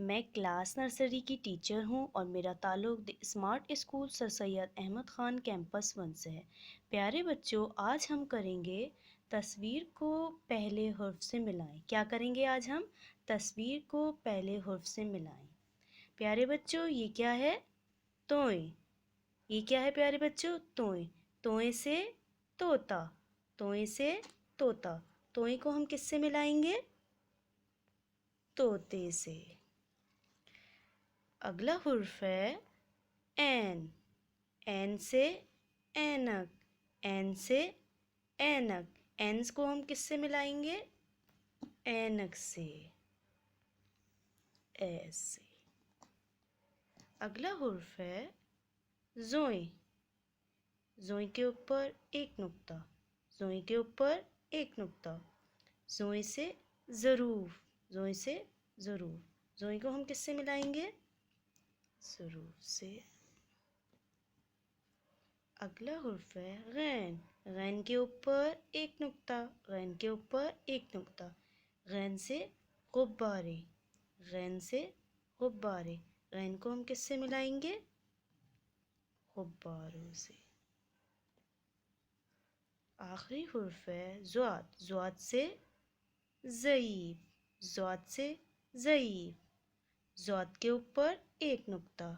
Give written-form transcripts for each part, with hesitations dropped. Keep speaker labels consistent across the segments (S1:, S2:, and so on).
S1: میں class nursery کی teacher ہوں اور میرا تعلق دی اسمارٹ اسکول سر سید احمد خان کیمپس 1 سے ہے۔ پیارے بچوں، آج ہم کریں گے تصویر کو پہلے حرف سے ملائیں۔ کیا کریں گے آج ہم؟ تصویر کو پہلے حرف سے ملائیں۔ پیارے بچوں، یہ کیا ہے؟ توئیں۔ یہ کیا ہے پیارے بچوں؟ توئیں۔ توئیں سے طوطا، توئیں سے طوطا۔ توئیں کو ہم کس سے ملائیں گے؟ طوطے سے۔ اگلا حرف ہے عین۔ عین سے اینک، عین سے اینک۔ اینس کو ہم کس سے ملائیں گے؟ اینک سے، ایسے۔ اگلا حرف ہے زوئیں۔ زوئیں کے اوپر ایک نقطہ، زوئیں کے اوپر ایک نقطہ۔ زوئیں سے ظروف، زوئیں سے ظروف۔ زوئیں کو ہم کس سے ملائیں گے؟ ظروف سے۔ اگلا حرف ہے غین۔ غین کے اوپر ایک نقطہ، غین کے اوپر ایک نقطہ۔ غین سے غبارے، غین سے غبارے۔ غین کو ہم کس سے ملائیں گے؟ غباروں سے۔ آخری حرف ہے ضاد۔ ضاد سے ضعیف، ضاد سے ضعیف۔ ضاد کے اوپر ایک نقطہ،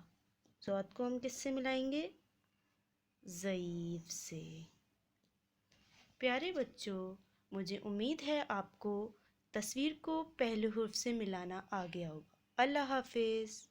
S1: ضاد کو ہم کس سے ملائیں گے؟ ضعیف سے۔ پیارے بچوں، مجھے امید ہے آپ کو تصویر کو پہلے حرف سے ملانا آ گیا ہوگا۔ اللہ حافظ۔